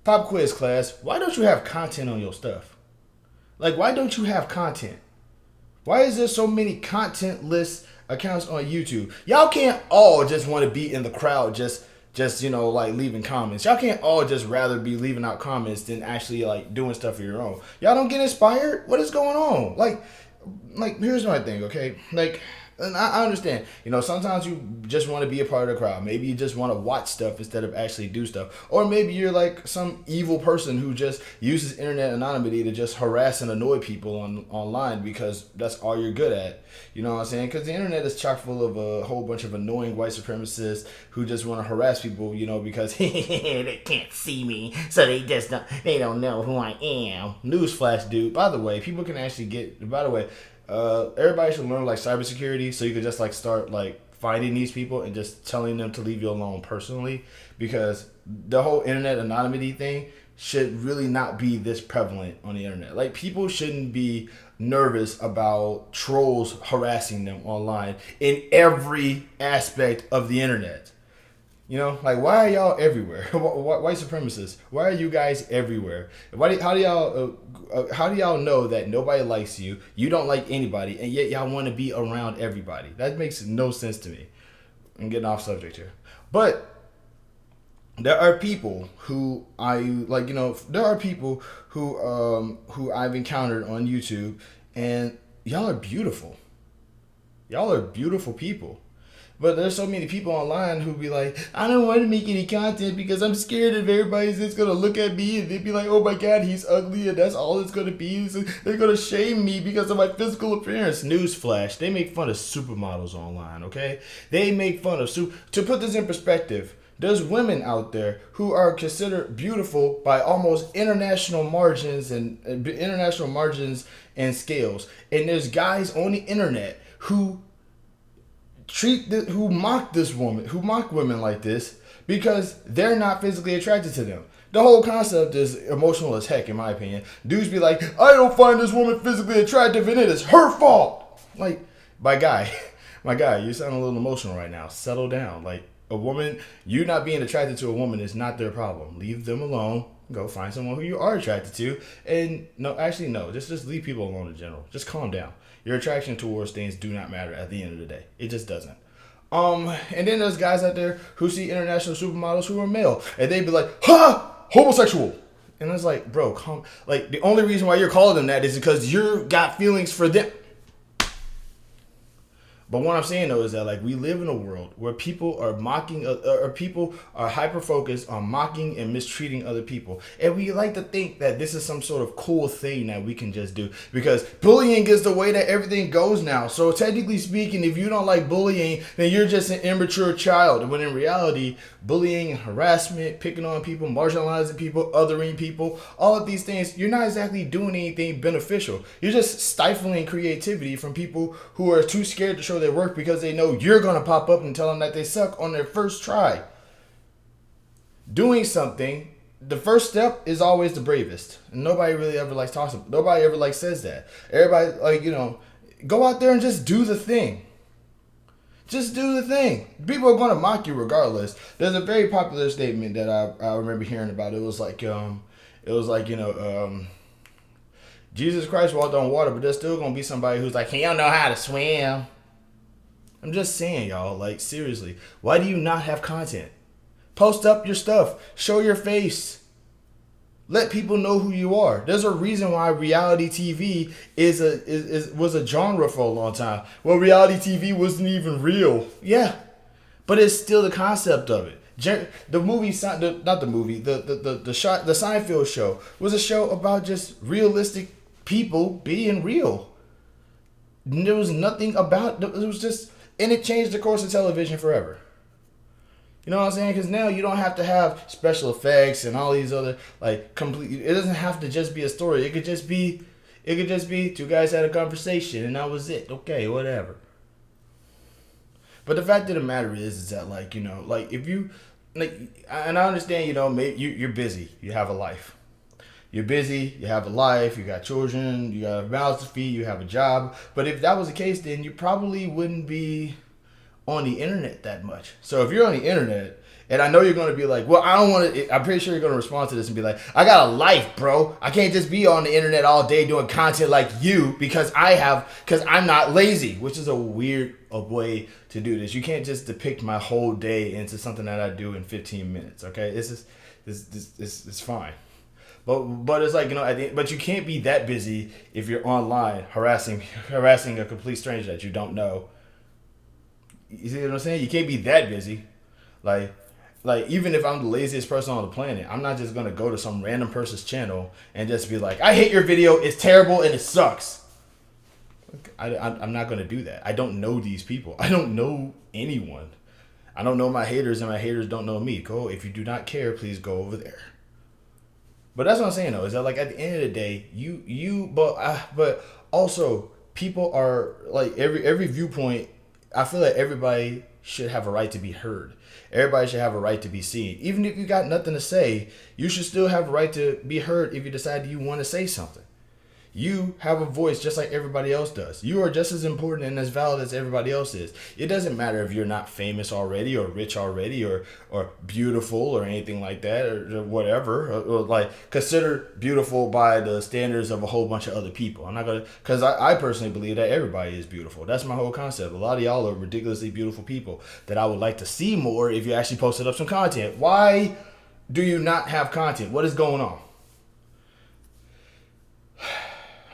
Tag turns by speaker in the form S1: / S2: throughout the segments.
S1: Pop quiz class. Why don't you have content on your stuff? Like, why don't you have content? Why is there so many content-less accounts on YouTube? Y'all can't all just want to be in the crowd, just like leaving comments. Y'all can't all just rather be leaving out comments than actually like doing stuff of your own. Y'all don't get inspired. What is going on? Like here's my thing, okay? Like, and I understand. Sometimes you just want to be a part of the crowd. Maybe you just want to watch stuff instead of actually do stuff. Or maybe you're like some evil person who just uses internet anonymity to just harass and annoy people online because that's all you're good at. You know what I'm saying? Because the internet is chock full of a whole bunch of annoying white supremacists who just want to harass people, because they can't see me, so they don't know who I am. Newsflash, dude. By the way, people can actually get. By the way. Everybody should learn like cybersecurity so you could just like start like finding these people and just telling them to leave you alone personally, because the whole internet anonymity thing should really not be this prevalent on the internet. Like, people shouldn't be nervous about trolls harassing them online in every aspect of the internet. Like, why are y'all everywhere? White supremacists, why are you guys everywhere? How do y'all know that nobody likes you? You don't like anybody, and yet y'all want to be around everybody? That makes no sense to me. I'm getting off subject here, but there are people who I like. There are people who I've encountered on YouTube, and y'all are beautiful. Y'all are beautiful people. But there's so many people online who be like, I don't want to make any content because I'm scared if everybody's just going to look at me and they'd be like, oh my God, he's ugly and that's all it's going to be. So they're going to shame me because of my physical appearance. Newsflash, they make fun of supermodels online, okay? They make fun of, to put this in perspective, there's women out there who are considered beautiful by almost international margins and scales. And there's guys on the internet who mock women like this because they're not physically attracted to them. The whole concept is emotional as heck, in my opinion. Dudes be like, I don't find this woman physically attractive and it is her fault. Like, my guy, you sound a little emotional right now. Settle down. Like, a woman, you not being attracted to a woman is not their problem. Leave them alone. Go find someone who you are attracted to. And no, just leave people alone in general. Just calm down. Your attraction towards things do not matter at the end of the day. It just doesn't. And then there's guys out there who see international supermodels who are male, and they be like, ha, homosexual. And it's like, bro, like, the only reason why you're calling them that is because you got feelings for them. But what I'm saying though is that, like, we live in a world where people are mocking, or people are hyper focused on mocking and mistreating other people, and we like to think that this is some sort of cool thing that we can just do because bullying is the way that everything goes now. So technically speaking, if you don't like bullying, then you're just an immature child. When in reality, bullying and harassment, picking on people, marginalizing people, othering people, all of these things, you're not exactly doing anything beneficial. You're just stifling creativity from people who are too scared to show their work because they know you're going to pop up and tell them that they suck on their first try. Doing something, the first step is always the bravest. And nobody really ever talks about, nobody ever says that. Everybody go out there and just do the thing. Just do the thing. People are going to mock you regardless. There's a very popular statement that I remember hearing about. It was Jesus Christ walked on water, but there's still going to be somebody who's like, he don't know how to swim. I'm just saying, y'all, like, seriously, why do you not have content? Post up your stuff. Show your face. Let people know who you are. There's a reason why reality TV was a genre for a long time. Well, reality TV wasn't even real. Yeah, but it's still the concept of it. The Seinfeld show was a show about just realistic people being real. There was nothing about it. It was just, and it changed the course of television forever. You know what I'm saying? Because now you don't have to have special effects and all these other complete. It doesn't have to just be a story. It could just be two guys had a conversation and that was it. Okay, whatever. But the fact of the matter is that if you and I understand maybe you're busy. You have a life. You're busy, you have a life, you got children, you got mouths to feed, you have a job. But if that was the case, then you probably wouldn't be on the internet that much. So if you're on the internet And I know you're going to be like, well, I don't want to. I'm pretty sure you're going to respond to this and be like, I got a life, bro. I can't just be on the internet all day doing content like you because I'm not lazy, which is a weird way to do this. You can't just depict my whole day into something that I do in 15 minutes. Okay, this is fine. But it's like, but you can't be that busy if you're online harassing a complete stranger that you don't know. You see what I'm saying? You can't be that busy. Like even if I'm the laziest person on the planet, I'm not just gonna go to some random person's channel and just be like, I hate your video, it's terrible and it sucks. I'm not gonna do that. I don't know these people. I don't know anyone. I don't know my haters, and my haters don't know me. Go, if you do not care, please go over there. But that's what I'm saying though, is that like at the end of the day, but also people are like every viewpoint. I feel like everybody should have a right to be heard. Everybody should have a right to be seen. Even if you got nothing to say, you should still have a right to be heard if you decide you want to say something. You have a voice just like everybody else does. You are just as important and as valid as everybody else is. It doesn't matter if you're not famous already or rich already or beautiful or anything like that or whatever. Or like considered beautiful by the standards of a whole bunch of other people. I'm not going to, because I personally believe that everybody is beautiful. That's my whole concept. A lot of y'all are ridiculously beautiful people that I would like to see more if you actually posted up some content. Why do you not have content? What is going on?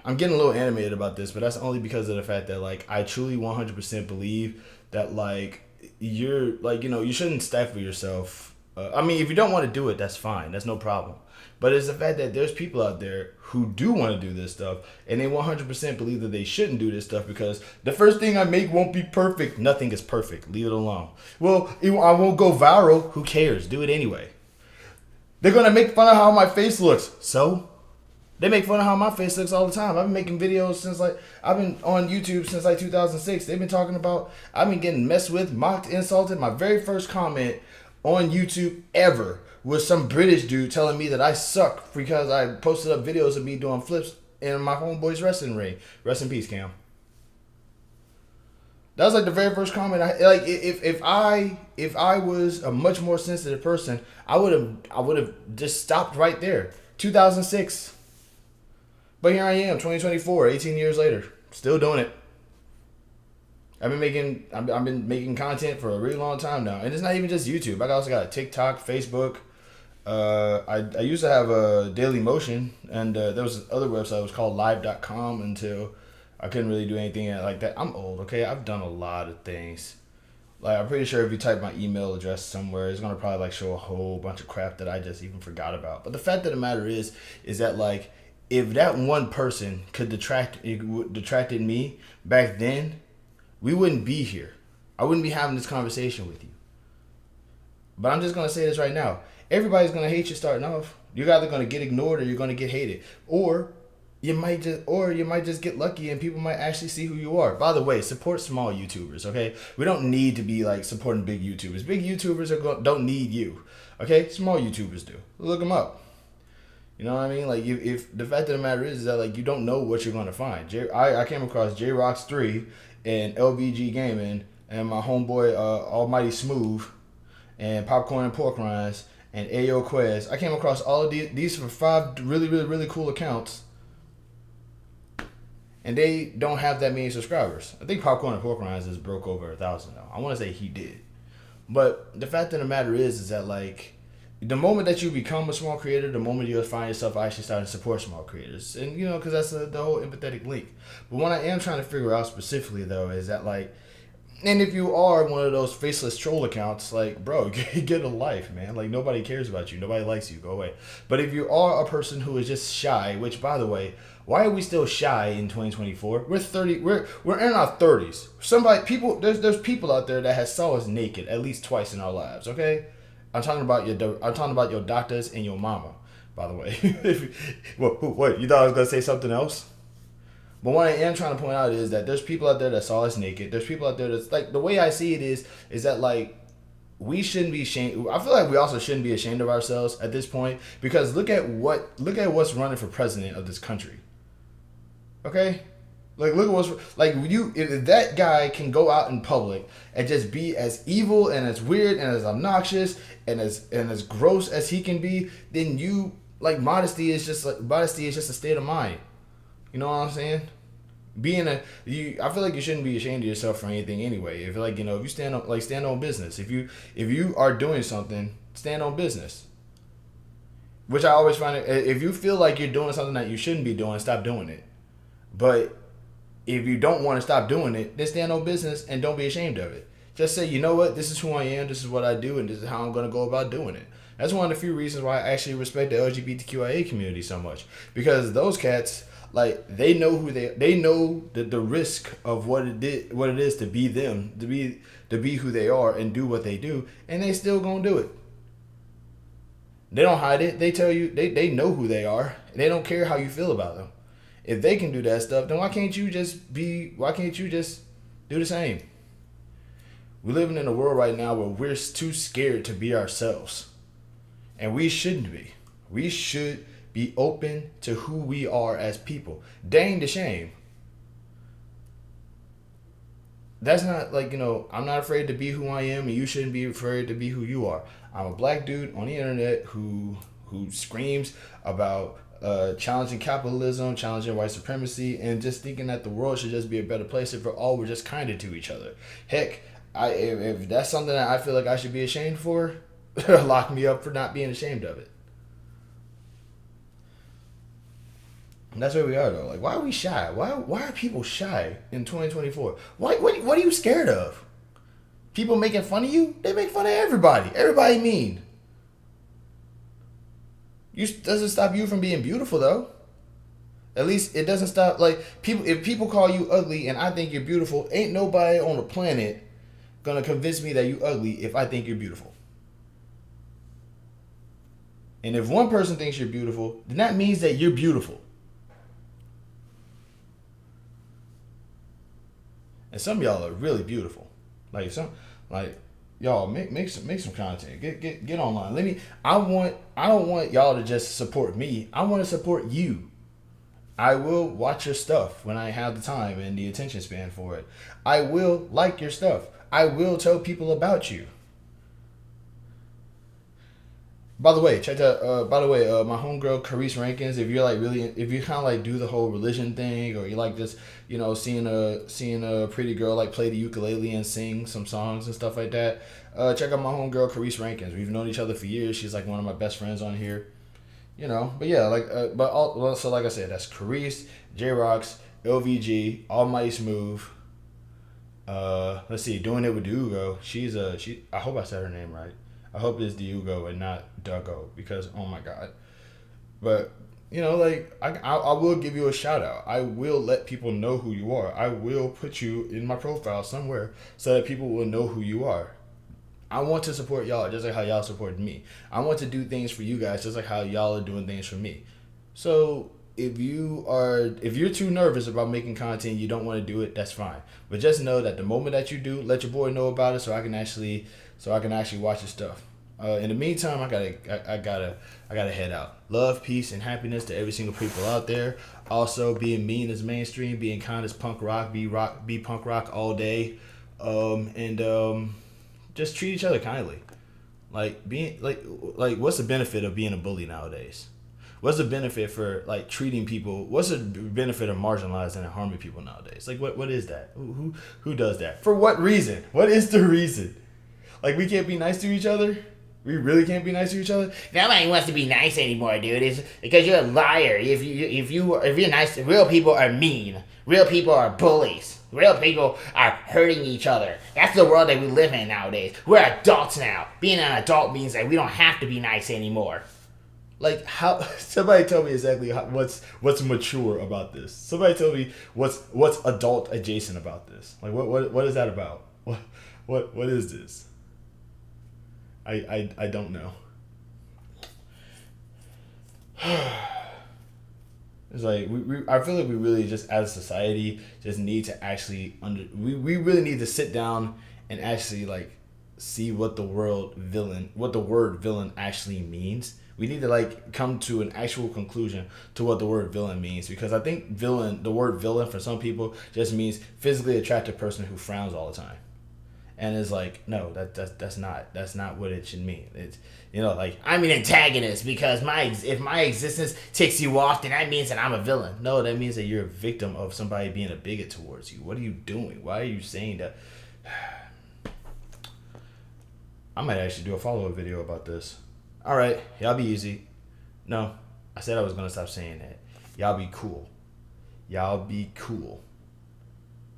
S1: I'm getting a little animated about this, but that's only because of the fact that like I truly 100% believe that like you're like, you shouldn't stifle yourself. I mean, if you don't want to do it, that's fine. That's no problem. But it's the fact that there's people out there who do want to do this stuff and they 100% believe that they shouldn't do this stuff because the first thing I make won't be perfect. Nothing is perfect. Leave it alone. Well, I won't go viral. Who cares? Do it anyway. They're going to make fun of how my face looks. So? They make fun of how my face looks all the time. I've been making videos since I've been on YouTube since 2006. They've been talking about, I've been getting messed with, mocked, insulted. My very first comment on YouTube ever was some British dude telling me that I suck because I posted up videos of me doing flips in my homeboy's wrestling ring. Rest in peace, Cam. That was like the very first comment. If I was a much more sensitive person, I would have just stopped right there. 2006. But here I am, 2024, 18 years later, still doing it. I've been making content for a really long time now, and it's not even just YouTube. I also got a TikTok, Facebook. I used to have a Daily Motion, and there was this other website. It was called Live.com until I couldn't really do anything like that. I'm old, okay? I've done a lot of things. Like I'm pretty sure if you type my email address somewhere, it's gonna probably like show a whole bunch of crap that I just even forgot about. But the fact of the matter is that like, if that one person could detracted me back then, we wouldn't be here. I wouldn't be having this conversation with you. But I'm just gonna say this right now. Everybody's gonna hate you starting off. You're either gonna get ignored or you're gonna get hated. Or you might just get lucky and people might actually see who you are. By the way, support small YouTubers, okay? We don't need to be like supporting big YouTubers. Big YouTubers don't need you, okay? Small YouTubers do. Look them up. You know what I mean? Like, if the fact of the matter is that, like, you don't know what you're going to find. I came across J-Rocks3 and LVG Gaming and my homeboy Almighty Smooth and Popcorn and Pork Rinds and Ayo Quez. I came across all of these for 5 really, really, really cool accounts. And they don't have that many subscribers. I think Popcorn and Pork Rinds is broke over 1,000 now. I want to say he did. But the fact of the matter is that, like, the moment that you become a small creator, the moment you'll find yourself actually starting to support small creators. And, because that's the whole empathetic link. But what I am trying to figure out specifically, though, is that, like, and if you are one of those faceless troll accounts, like, bro, get a life, man. Like, nobody cares about you. Nobody likes you. Go away. But if you are a person who is just shy, which, by the way, why are we still shy in 2024? We're 30. We're in our 30s. There's people out there that has saw us naked at least twice in our lives, okay? I'm talking about your doctors and your mama, by the way. What? You thought I was gonna say something else? But what I am trying to point out is that there's people out there that saw us naked. There's people out there that's like, the way I see it is that like we shouldn't be ashamed. I feel like we also shouldn't be ashamed of ourselves at this point because look at what's running for president of this country. Okay, Like, look at what's like you. If that guy can go out in public and just be as evil and as weird and as obnoxious and as gross as he can be, then you like modesty is just a state of mind. You know what I'm saying? I feel like you shouldn't be ashamed of yourself for anything anyway. If like if you stand on business. If you are doing something, stand on business. Which I always find if you feel like you're doing something that you shouldn't be doing, stop doing it. But if you don't want to stop doing it, then stand on business and don't be ashamed of it. Just say, you know what, this is who I am, this is what I do, and this is how I'm going to go about doing it. That's one of the few reasons why I actually respect the LGBTQIA community so much. Because those cats, like, they know they know the risk of what it is to be them, to be who they are and do what they do, and they still gonna do it. They don't hide it. They tell you they know who they are. And they don't care how you feel about them. If they can do that stuff, then why can't you just do the same? We're living in a world right now where we're too scared to be ourselves. And we shouldn't be. We should be open to who we are as people. Dang the shame. That's not like, I'm not afraid to be who I am, and you shouldn't be afraid to be who you are. I'm a black dude on the internet who screams about challenging capitalism, challenging white supremacy, and just thinking that the world should just be a better place if we're all just kinder to each other. Heck, if that's something that I feel like I should be ashamed for, lock me up for not being ashamed of it. And that's where we are though. Like, why are we shy? Why are people shy in 2024? What are you scared of? People making fun of you? They make fun of everybody. Everybody mean. Doesn't stop you from being beautiful though. At least it doesn't stop people. If people call you ugly and I think you're beautiful, ain't nobody on the planet gonna convince me that you ugly if I think you're beautiful. And if one person thinks you're beautiful, then that means that you're beautiful. And some of y'all are really beautiful. Y'all make some content. Get online. I don't want y'all to just support me. I want to support you. I will watch your stuff when I have the time and the attention span for it. I will like your stuff. I will tell people about you. By the way, check that. My homegirl Carice Rankins. If you kind of like do the whole religion thing, or you like just seeing a pretty girl like play the ukulele and sing some songs and stuff like that, check out my homegirl Carice Rankins. We've known each other for years. She's like one of my best friends on here. But yeah, so like I said, that's Carice, J Rocks, LVG, Almighty Smooth. Let's see, doing it with Dugo. I hope I said her name right. I hope it's Diugo and not Duggo, because oh my god. But I will give you a shout out. I will let people know who you are. I will put you in my profile somewhere so that people will know who you are. I want to support y'all just like how y'all supported me. I want to do things for you guys just like how y'all are doing things for me. So if you're too nervous about making content, you don't want to do it, that's fine. But just know that the moment that you do, let your boy know about it so I can actually watch your stuff. In the meantime, I gotta head out. Love, peace, and happiness to every single people out there. Also, being mean is mainstream. Being kind is punk rock. Be punk rock all day. Just treat each other kindly. What's the benefit of being a bully nowadays? What's the benefit for treating people? What's the benefit of marginalizing and harming people nowadays? What is that? Who does that? For what reason? What is the reason? We can't be nice to each other? We really can't be nice to each other?
S2: Nobody wants to be nice anymore, dude. It's because you're a liar. If you're nice, real people are mean. Real people are bullies. Real people are hurting each other. That's the world that we live in nowadays. We're adults now. Being an adult means that we don't have to be nice anymore.
S1: How? Somebody tell me exactly what's mature about this. Somebody tell me what's adult adjacent about this. What is that about? What is this? I don't know. It's I feel like we really just as a society just need to actually we really need to sit down and actually see what the word villain actually means. We need to like come to an actual conclusion to what the word villain means, because I think the word villain for some people just means physically attractive person who frowns all the time. And it's like, no, that's not what it should mean. It's, like,
S2: I'm an antagonist because if my existence ticks you off, then that means that I'm a villain.
S1: no, that means that you're a victim of somebody being a bigot towards you. What are you doing? Why are you saying that? I might actually do a follow-up video about this. All right, y'all be easy. No, I said I was gonna stop saying that. Y'all be cool. Y'all be cool.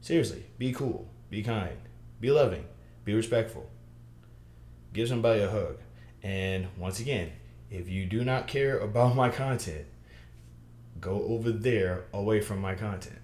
S1: Seriously, be cool. Be kind. Be loving. Be respectful. Give somebody a hug. And once again, if you do not care about my content, go over there away from my content.